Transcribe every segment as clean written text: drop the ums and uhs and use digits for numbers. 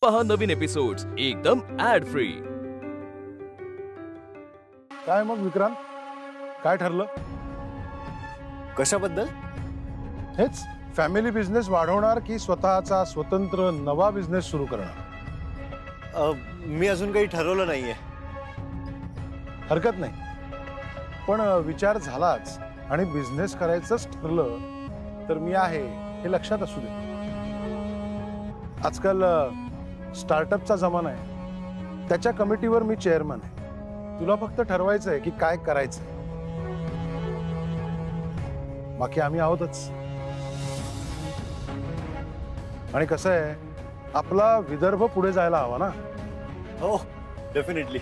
पहा नवीन एपिसोड्स एकदम add free. काय मग विक्रांत, काय ठरलं? कशाबद्दल? हेच फॅमिली बिझनेस वाढवणार की स्वतःचा स्वतंत्र नवा बिझनेस सुरू करणार? मी अजून काही ठरवलं नाहीये। हरकत नाही, पण विचार झालाच आणि बिझनेस करायचंच ठरलं तर मी आहे हे लक्षात असू दे। आजकाल स्टार्टअपचा जमाना आहे, त्याच्या कमिटीवर मी चेअरमन आहे। तुला फक्त ठरवायचं आहे की काय करायचं, बाकी आम्ही आहोतच। आणि कसं आहे, आपला विदर्भ पुढे जायला हवा ना। हो, डेफिनेटली।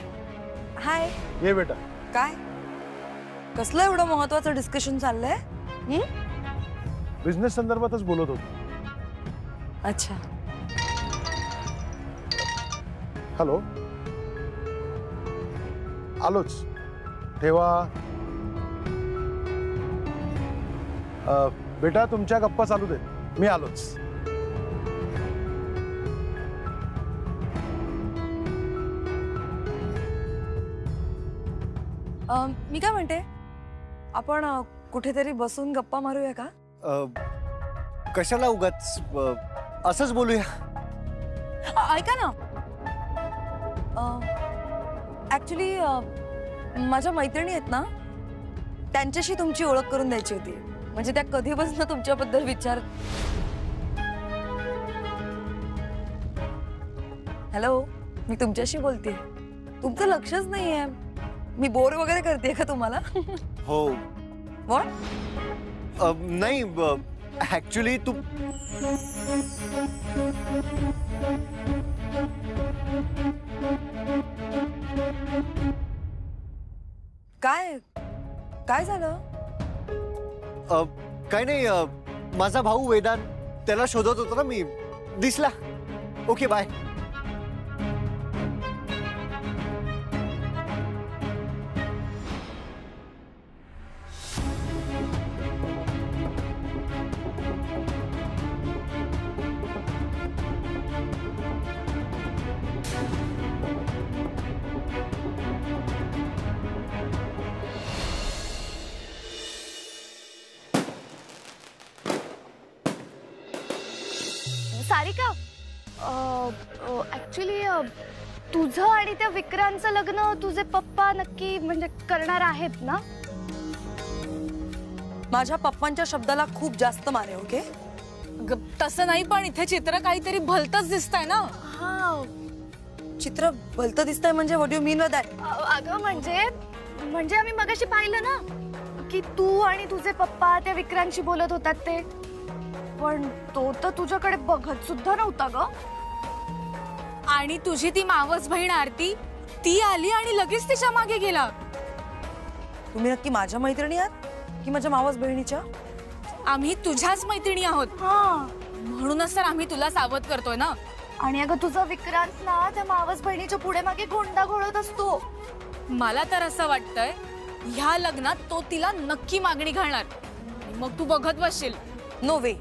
हाय। ये बेटा। काय कसलं एवढं महत्त्वाचं डिस्कशन चाललंय? बिझनेस संदर्भातच बोलत होतो। अच्छा, हॅलो, आलोच, ठेवा। बेटा तुमच्या गप्पा चालू दे, मी आलोच। मी काय म्हणते, आपण कुठेतरी बसून गप्पा मारूया का? कशाला उगाच असंच बोलूया। ऐका ना, ऍक्च्युली माझ्या मैत्रिणी आहेत ना, त्यांच्याशी तुमची ओळख करून द्यायची होती। म्हणजे त्या कधीपासून तुमच्याबद्दल विचार। हॅलो, मी तुमच्याशी बोलते, तुमचं लक्षच नाहीये। मी बोर वगैरे करते का तुम्हाला? हो। व्हॉट? नाही, ऍक्च्युली तू काय काय झालं? काय नाही, माझा भाऊ वेदांत, त्याला शोधत होतो ना मी, दिसला। Okay, bye. सारिका, ऍक्च्युली तुझं आणि त्या विक्रांतचं लग्न तुझे पप्पा नक्की म्हणजे करणार आहेत ना? माझ्या पप्पांच्या शब्दाला खूप जास्त माने। ओके, तसं नाही, पण इथे चित्र काहीतरी भलतच दिसतंय ना। हा, चित्र भलतं दिसतंय म्हणजे what you mean by that? अगं म्हणजे आम्ही मगाशी पाहिलं ना की तू आणि तुझे पप्पा त्या विक्रांतशी बोलत होतात ते, पण तो तर तुझ्याकडे बघत सुद्धा नव्हता ग। आणि तुझी ती मावस बहीण आरती, ती आली आणि लगेच तिच्या मागे गेला। तुम्ही नक्की माझ्या मैत्रिणी आहात की माझ्या मावस बहिणीच्या? आम्ही तुझ्याच मैत्रिणी आहोत, म्हणूनच तर आम्ही तुला सावध करतोय ना। आणि अगं तुझा विक्रांत ना त्या मावस बहिणीच्या पुढे मागे गोंडा घोळत असतो। मला तर असं वाटतंय, ह्या लग्नात तो तिला नक्की मागणी घालणार, मग तू बघत बसशील। No way,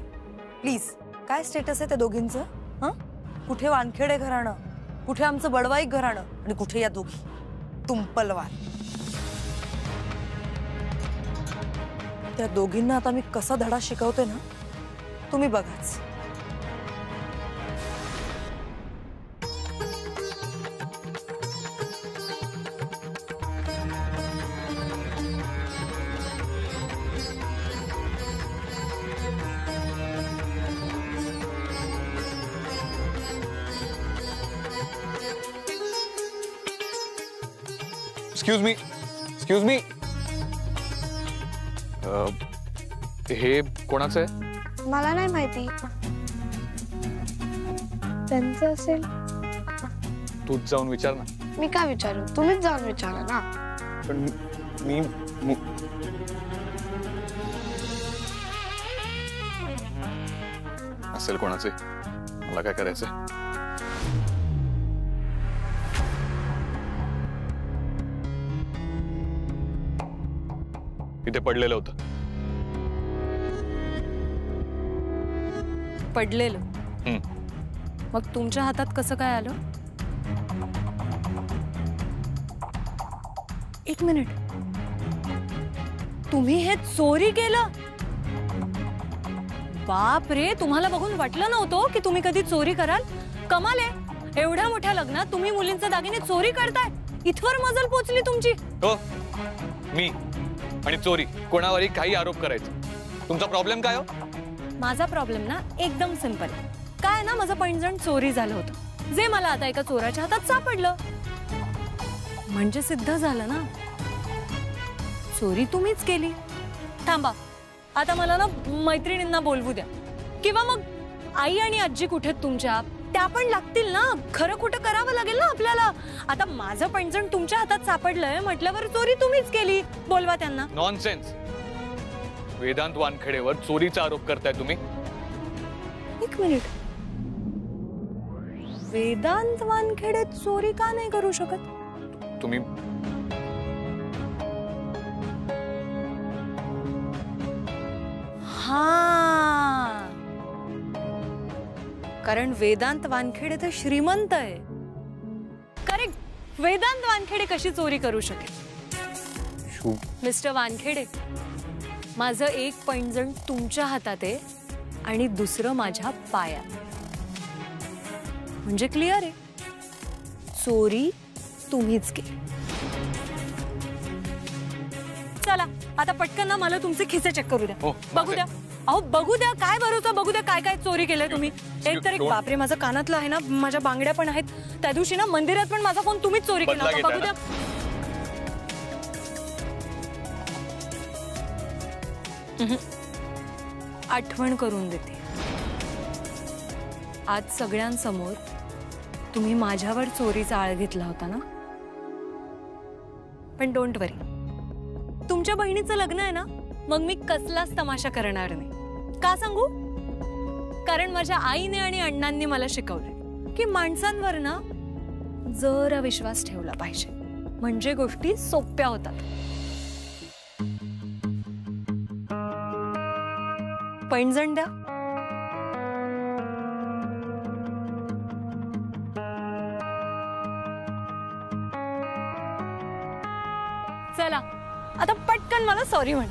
please. काय स्टेटस आहे त्या दोघींचं? हं, कुठे वानखेडे घराणं, कुठे आमचं बडवाईक घराणं, आणि कुठे या दोघी तुंपलवार। त्या दोघींना आता मी कसा धडा शिकवते ना, तुम्ही बघाच। एक्सक्यूज मी, हे कोणाचं आहे? मला नाही माहिती, त्यांचं असेल। तूच जाऊन विचार ना। मी काय विचारू? तुम्हीच जाऊन विचारा ना। पण मी असेल कोणाचे, मला काय करायचंय? इथे पडलेलं होतं। पडलेलं? मग तुमच्या हातात कसं काय आलं? एक मिनिट, तुम्ही हे चोरी केलं? बाप रे, तुम्हाला बघून वाटलं नव्हतं की तुम्ही कधी चोरी कराल? कमाल आहे, एवढ्या मोठ्या लग्नात तुम्ही मुलींचे दागिने चोरी करताय. इथवर मजल पोचली तुमची. हो, मी आणि चोरी कोणावरही काही आरोप करायचे. तुमचा प्रॉब्लेम काय हो? माझा प्रॉब्लेम ना एकदम सिंपल. काय ना, माझं पैंजण चोरी झालं होतं, जे मला आता एका चोराच्या हातात सापडलं. म्हणजे सिद्ध झालं ना, चोरी तुम्हीच केली. थांबा, आता मला ना मैत्रिणींना बोलवू द्या, किंवा मग आई आणि आजी कुठे तुमच्या, त्या पण लागतील ना. खरं खोटं करावं लागेल ना आपल्याला. आता माझं पैंजण तुमच्या हातात सापडलंय म्हटल्यावर चोरी तुम्हीच केली. बोलवा त्यांना. नॉनसेन्स. वेदांत वानखेडेवर चोरीचा आरोप करताय तुम्ही? एक मिनिट, वेदांत वानखेडे चोरी का नाही करू शकत? तुम्ही हा, कारण वेदांत वानखेडे तर श्रीमंत आहे. करेक्ट. वेदांत वानखेडे कशी चोरी करू शकेल? मिस्टर वानखेडे, माझं एक पैंजण तुमच्या हातात आहे आणि दुसरं माझ्या पायात. म्हणजे क्लिअर आहे, चोरी तुम्हीच केली. चला आता पटकन ना मला तुमचे खिसे चेक करू द्या. हो, बघू द्या. अहो बघू द्या, काय भरोसा, बघू द्या काय काय चोरी केलंय तुम्ही. एक तर एक, बापरे, माझं कानातलं आहे ना, माझ्या बांगड्या पण आहेत. त्या दिवशी ना मंदिरात पण माझा फोन तुम्हीच चोरी केला होता. बघू द्या. आठवण करून देते, आज सगळ्यांसमोर तुम्ही माझ्यावर चोरीचा आळ घेतला होता ना. पण डोंट वरी, तुमच्या बहिणीचं लग्न आहे ना, मग मी कसलाच तमाशा करणार नाही. का सांगू? कारण माझ्या आईने आणि अण्णांनी मला शिकवलंय की माणसांवर ना जरा विश्वास ठेवला पाहिजे, म्हणजे गोष्टी सोप्या होतात. पैंजण द्या. चला आता पटकन मला सॉरी म्हण.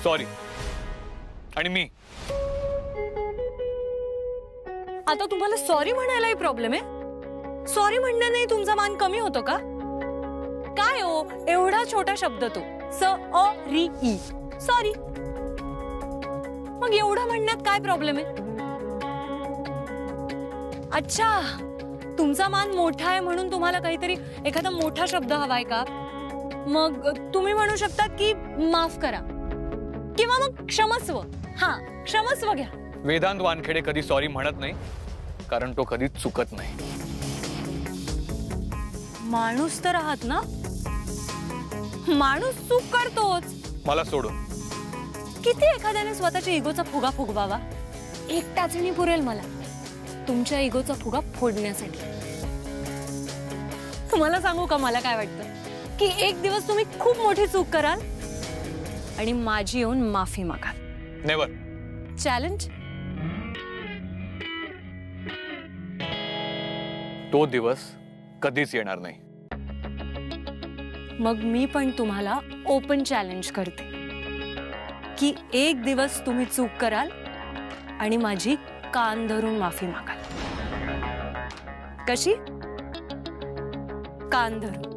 सॉरी. आणि मी आता तुम्हाला सॉरी म्हणायलाही प्रॉब्लेम आहे? सॉरी म्हणण्याने तुमचा मान कमी होतो का? काय हो, एवढा छोटा शब्द तो, स-अ-री-ई, सॉरी. मग एवढं म्हणण्यात काय प्रॉब्लेम आहे? अच्छा, तुमचा मान मोठा आहे म्हणून तुम्हाला काहीतरी एखादा मोठा शब्द हवाय का? मग तुम्ही म्हणू शकता की माफ करा, किंवा मग क्षमस्व. हा, क्षमस्व घ्या. वेदांत वानखेडे कधी सॉरी म्हणत नाही, कारण तो कधी चुकत नाही. माणूस तर आहात ना, माणूस चूक करतोच. मला सोडून किती एखाद्याने स्वतःच्या इगोचा फुगा फुगवावा? एक टाचणी पुरेल मला तुमच्या इगोचा फुगा फोडण्यासाठी. तुम्हाला सांगू का मला काय वाटतं? की एक दिवस तुम्ही खूप मोठी चूक कराल आणि माझी येऊन माफी मागाल. नेवर. चॅलेंज. तो दिवस कधीच येणार नाही. मग मी पण तुम्हाला ओपन चॅलेंज करते की एक दिवस तुम्ही चूक कराल आणि माझी कान धरून माफी मागाल. कशी? कान धरून.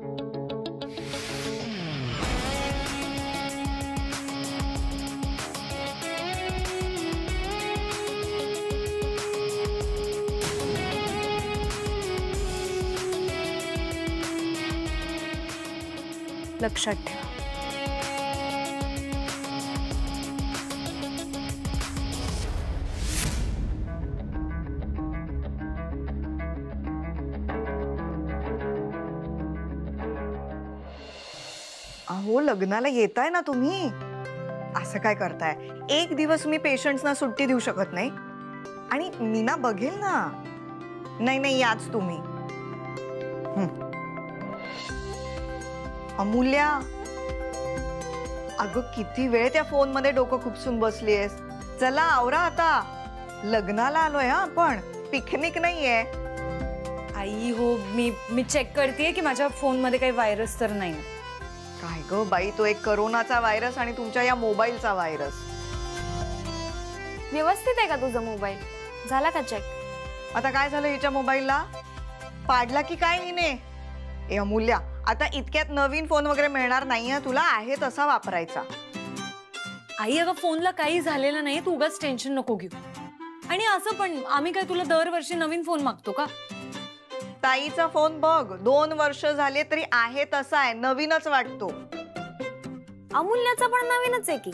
लक्षात ठेवा. अहो, लग्नाला येताय ना तुम्ही, असं काय करताय? एक दिवस मी पेशंट्सना सुट्टी देऊ शकत नाही. आणि मीना बघेल ना. नाही नाही, याच तुम्ही. अमूल्या, अगं किती वेळ त्या फोन मध्ये डोकं खुपसून बसलीयस. चला आवरा आता, लग्नाला आलोय हा आपण, पिकनिक नाहीये. आई हो, मी चेक करतेय की माझ्या फोन मध्ये काही व्हायरस तर नाही. काय ग बाई, तो एक करोनाचा व्हायरस आणि तुमच्या या मोबाईलचा व्हायरस. व्यवस्थित आहे का तुझा मोबाईल? झाला का चेक? आता काय झालं हिच्या मोबाईलला? पाडला की काय हिने? ए अमूल्या, आता इतक्यात नवीन फोन वगैरे मिळणार नाहीये तुला, आहे तसा वापरायचा. आई अगं फोनला काही झालेलं नाही, तू उगाच टेन्शन नको घेऊ. आणि असं पण आम्ही काय तुला दरवर्षी नवीन फोन मागतो का? ताईचा फोन बघ, 2 वर्ष झाले तरी आहे तसा आहे, नवीनच वाटतो. अमूल्याचा पण नवीनच आहे की.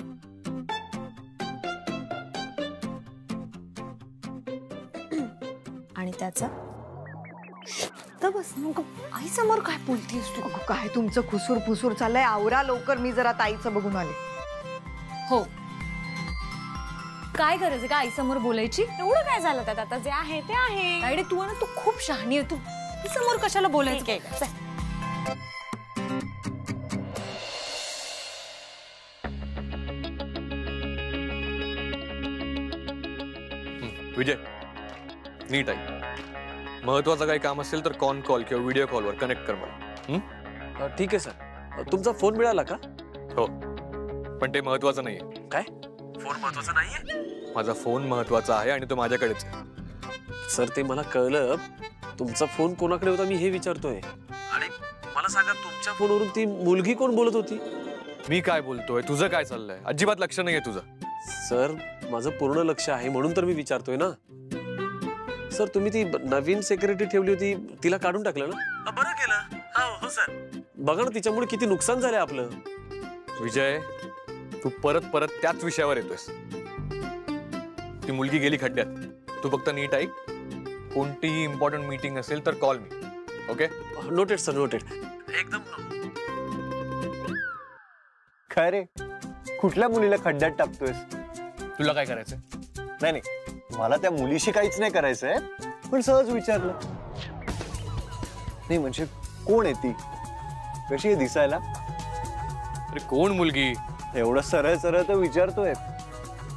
आणि त्याचा तर बस नको आई समोर काय बोलतेस तू? अगं, काय तुमचं खुसूर फुसूर चाललंय, आवरा लवकर, मी जरा ताईचं बघून आले. हो, काय गरज आहे का आई समोर बोलायची? एवढं काय झालं त्यात? आता जे आहे ते आहे. तायडे तू ना, तू खूप शहाणी आहे. तू समोर कशाला बोलायचं काय? विजय, नीट आहे. महत्वाचं काही काम असेल तर कॉल किंवा व्हिडिओ कॉलवर कनेक्ट कर मला. ठीक आहे सर. तुमचा फोन मिळाला का? हो, पण ते महत्वाचं नाहीये. काय? फोन महत्वाचा नाहीये? माझा फोन महत्वाचा आहे आणि तो माझ्याकडेच आहे. सर, ते मला कळलं. तुमचा फोन कोणाकडे होता मी हे विचारतोय. आणि मला सांगा, तुमच्या फोनवरून ती मुलगी कोण बोलत होती? मी काय बोलतोय, तुझं काय चाललंय? अजिबात लक्ष नाहीये तुझं. सर, माझं पूर्ण लक्ष आहे म्हणून तर मी विचारतोय ना. सर, तुम्ही ती नवीन सेक्रेटरी ठेवली होती, तिला काढून टाकलं ना? बरं केलं. हो सर. बघा ना, तिच्यामुळे किती नुकसान झालंय आपलं. विजय, तू परत त्याच विषयावर येतोयस. ती मुलगी गेली खड्ड्यात. तू फक्त नीट ऐक. कोणतीही इम्पॉर्टंट मीटिंग असेल तर कॉल मी. ओके? Noted sir, noted. एकदम. काय रे, कुठल्या मुलीला खड्ड्यात टाकतोयस? तुला काय करायचंय? नाही, मला त्या मुलीशी काहीच नाही करायचंय, पण सहज विचारलं. नाही म्हणजे कोण आहे ती? कशी आहे दिसायला? अरे कोण मुलगी? एवढं सरळ तर विचारतोय.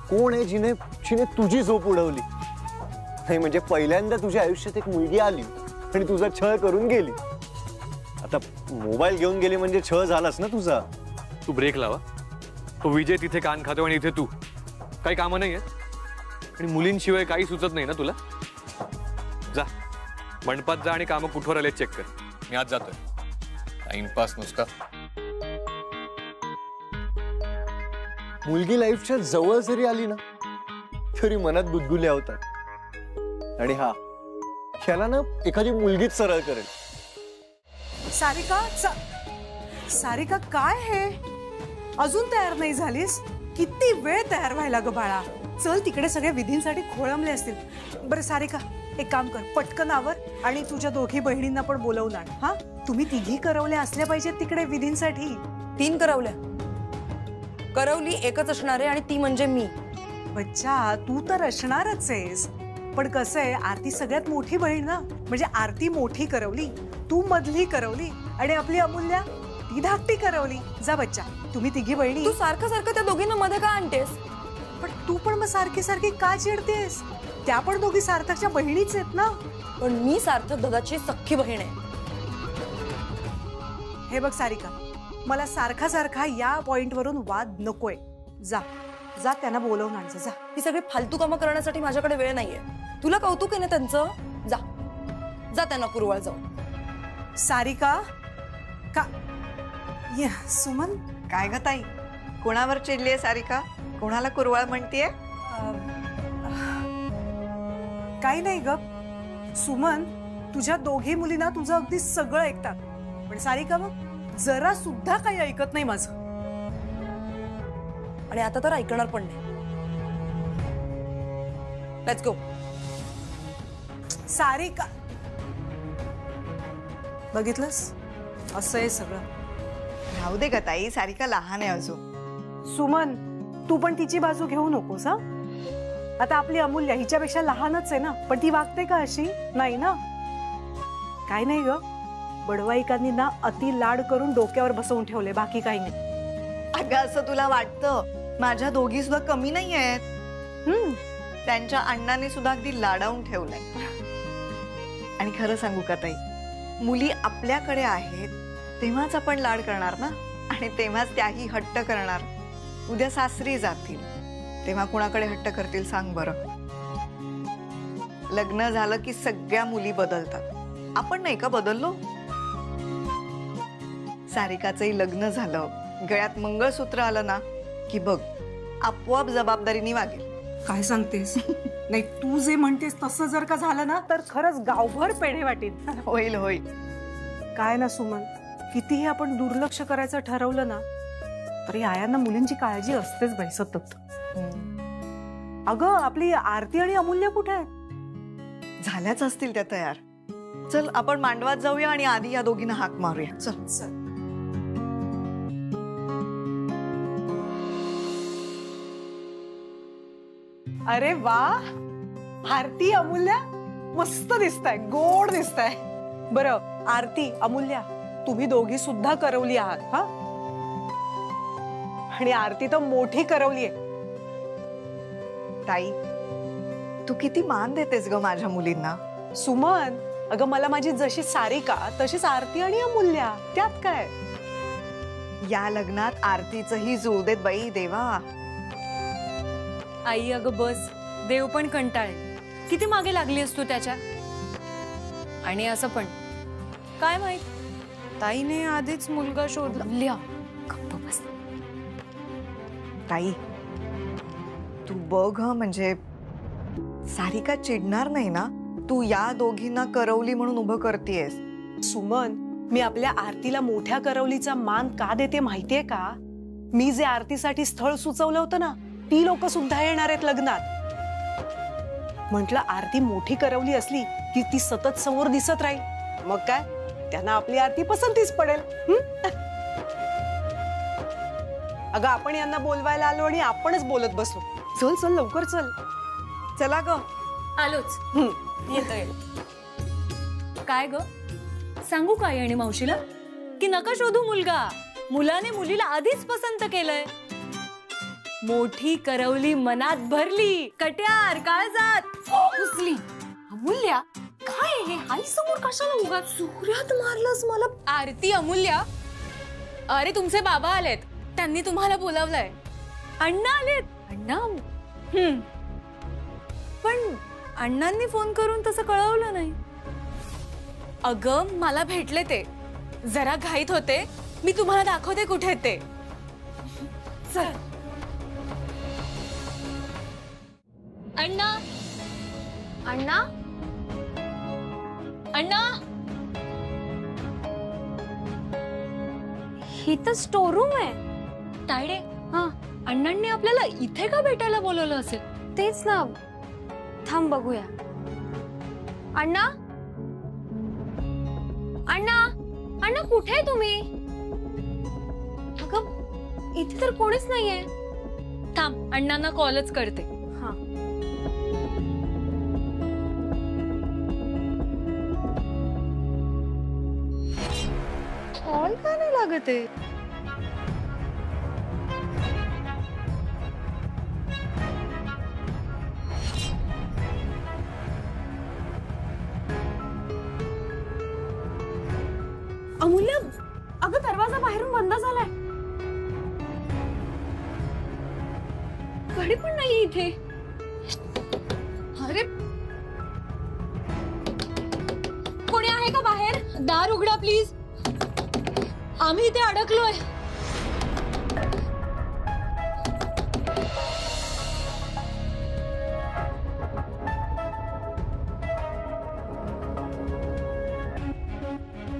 कोण आहे जिने तुझी झोप उडवली? नाही म्हणजे पहिल्यांदा तुझ्या आयुष्यात एक मुलगी आली आणि तुझा छळ करून गेली. आता मोबाईल घेऊन गेली म्हणजे छळ झालास ना तुझा. तू ब्रेक लावा. तो विजय तिथे कान खातो आणि इथे तू. काही कामं नाहीये आणि मुलींशिवाय काही सुचत नाही ना तुला? जा मंडपात जा आणि कामं कुठवर आले चेक कर. मी आज जातोय. टाइमपास नुसता. मुलगी लाईफच्या जवळ जरी आली ना तरी मनात गुदगुल्या होतात. आणि हा ह्याला ना एखादी मुलगीच सरळ करेल. सारिका, काय हे? अजून तयार नाही झालीस? किती वेळ तयार व्हायला ग बाळा. चल, तिकडे सगळे विधींसाठी खोळंबले असतील. बरं सारिका, एक काम कर, पटकन आवर आणि तुझ्या दोघी बहिणींना पण बोलवून आण. हा, तुम्ही तिघी करवल्या असल्या पाहिजेत तिकडे विधींसाठी. 3 करवल्या. करवली एकच असणार आहे आणि ती म्हणजे मी. बच्चा, तू तर असणारच आहेस, पण कसं आहे, आरती सगळ्यात मोठी बहीण ना, म्हणजे आरती मोठी करवली, तू मधली करवली आणि आपली अमूल्या ती धाकटी करवली. जा बच्चा, तुम्ही तिघी बहिणी. तू सारखं त्या दोघींना मध्ये का आणतेस? पण तू पण मग सारखी का चिडतेस? त्या पण दोघी सार्थकच्या बहिणीच आहेत ना. पण मी सार्थक दादाची सख्खी बहीण आहे. हे बघ सारिका, मला सारखा या पॉइंट वरून वाद नकोय. जा त्यांना बोलवून आण जा. ही सगळी फालतू कामं करण्यासाठी माझ्याकडे वेळ नाहीये. तुला कौतुक आहे ना त्यांचं? जा त्यांना कुरवाळ जाऊ. सारिका का सुमन, काय ग ताई, कोणावर चिडलीये सारिका? कोणाला कुरवाळ म्हणतीये? काही नाही ग सुमन, तुझ्या दोघी मुलींना तुझं अगदी सगळं ऐकतात, पण सारिका मग जरा सुद्धा काही ऐकत नाही माझं. आणि आता तर ऐकणार पण नाही. Let's go. सारिका, बघितलंस, असं आहे सगळं. राहू दे ग ताई, सारिका लहान आहे अजून. सुमन, तू पण तिची बाजू घेऊ नकोस. हा, आता आपली अमूल्य हिच्यापेक्षा लहानच आहे ना, पण ती वागते का अशी? नाही ना. काय नाही ग, बडवाईकांनी ना अति लाड करून डोक्यावर बसवून ठेवले, बाकी काही नाही. अगं असं तुला वाटतं? माझ्या दोघी सुद्धा कमी नाही आहेत. त्यांच्या अण्णाने सुद्धा अगदी लाडावून ठेवलंय. आणि खरं सांगू का ताई, मुली आपल्याकडे आहेत तेव्हाच आपण लाड करणार ना, आणि तेव्हाच त्याही हट्ट करणार. उद्या सासरी जातील तेव्हा कुणाकडे हट्ट करतील सांग बरं? लग्न झालं की सगळ्या मुली बदलतात. आपण नाही का बदललो? सारिकाचंही लग्न झालं, गळ्यात मंगळसूत्र आलं ना की बघ आपोआप जबाबदारीने वागेल. काय सांगतेस? नाही, तू जे म्हणतेस तसं जर का झालं ना तर खरंच गावभर पेढे वाटेल. होईल होईल. काय ना सुमन, कितीही आपण दुर्लक्ष करायचं ठरवलं ना तरी आयांना मुलींची काळजी असतेच बाई सतत. अगं आपली आरती आणि अमूल्य कुठे आहेत? झाल्याच असतील त्या तयार. चल आपण मांडवात जाऊया आणि आधी या दोघींना हाक मारूया. चल चल. अरे वा, आरती अमूल्या मस्त दिसताय, गोड दिसताय. बरं आरती अमूल्या, तुम्ही दोघी सुद्धा करवली आहात हा. आणि आरती तर मोठी करवली आहे. ताई तू किती मान देतेस ग माझ्या मुलींना. सुमन, अगं मला माझी जशी सारिका तशीच आरती आणि अमूल्या, त्यात काय. या लग्नात आरतीचंही जुळ देत बाई देवा. आई अगं बस, देव पण कंटाळेल. किती मागे लागली असतो त्याच्या. आणि असं पण काय माहित, ताईने आधीच मुलगा शोधला. लिहा गप्प बस. ताई तू बघ म्हणजे सारिका चिडणार नाही ना? तू या दोघींना करवली म्हणून उभं करतेयस. सुमन, मी आपल्या आरतीला मोठ्या करवलीचा मान का देते माहितीये का? मी जे आरतीसाठी स्थळ सुचवलं होतं ना, ती लोक सुद्धा येणार आहेत लग्नात. म्हटलं आरती मोठी करवली असली की ती सतत समोर दिसत राहील. मग काय, त्यांना आपली आरती पसंतीच पडेल. अगं आपण यांना बोलवायला आलो आणि आपणच बोलत बसलो. चल चल लवकर चल. चला ग. आलोच. येतोय. काय ग सांगू काय आणि मावशीला की नका शोधू मुलगा, मुलाने मुलीला आधीच पसंत केलंय. मोठी करवली मनात भरली, कट्यार काळजात घुसली. अमूल्या काय हे आई समोर कशाला उगा सुऱ्यात मारलंस मला? आरती अमूल्या, अरे तुमचे बाबा आलेत, त्यांनी तुम्हाला बोलावलंय. अण्णा आलेत? अण्णा? पण अण्णांनी फोन करून तसं कळवलं नाही. अगं मला भेटले ते, जरा घाईत होते. मी तुम्हाला दाखवते कुठे ते. चल. अण्णा, अण्णा, अण्णा, ही तर स्टोर रूम आहे. तायडे, हा अण्णांनी आपल्याला इथे का भेटायला बोलवलं असेल? तेच ना. थांब बघूया. अण्णा, अण्णा, अण्णा कुठे आहे तुम्ही? अगं इथे तर कोणीच नाहीये. थांब अण्णांना कॉलच करते. हा. कॉल का नाही लागत आहे? अमूल्य, अगं दरवाजा बाहेरून बंद झालाय. घडी पण नाही इथे. अरे कोणी आहे का बाहेर? दार उघडा प्लीज, आम्ही इथे अडकलोय.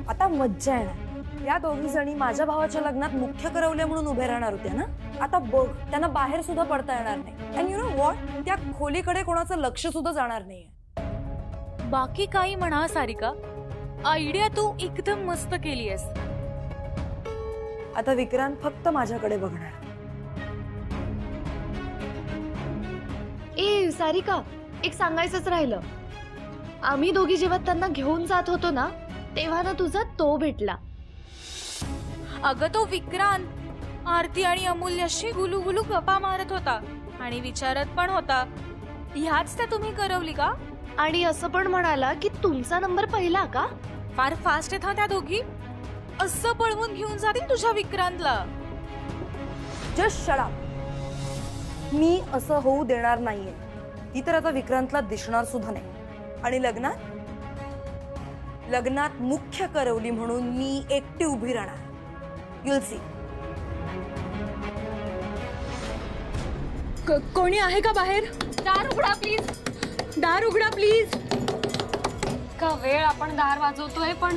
आता मज्जा येणार. या दोघी जणी माझ्या भावाच्या लग्नात मुख्य करवल्या म्हणून उभे राहणार होत्या ना. आता बघ, त्यांना बाहेर सुद्धा पडता येणार नाही. अँड यू नो व्हॉट, त्या खोलीकडे कोणाचं लक्ष सुद्धा जाणार नाहीये. बाकी काही म्हणा सारिका, आयडिया तू एकदम मस्त केलीयस. आता विक्रांत फक्त माझ्याकडे बघणार. ए सारिका, एक सांगायचंच राहिलं. आम्ही दोघी जेव्हा त्यांना घेऊन जात होतो ना, तेव्हा ना तुझा तो भेटला. अगं तो विक्रांत आरती आणि अमूल्याशी गुलू गुलू गप्पा मारत होता आणि विचारत पण होता, ह्याच त्या तुम्ही करवली का? आणि असं पण म्हणाला की तुमचा नंबर पहिला का? फार फास्ट आहेत हा त्या दोघी. असं पळवून घेऊन जातील तुझ्या विक्रांतला. Just shut up. मी असं होऊ देणार नाहीये. ती तर आता विक्रांतला दिसणार सुद्धा नाही. आणि लग्नात मुख्य करवली म्हणून मी एकटी उभी राहणार. You'll C. कोणी आहे का बाहेर? दार उघडा प्लीज. दार उघडा प्लीज. का वेळ आपण दार वाजवतोय पण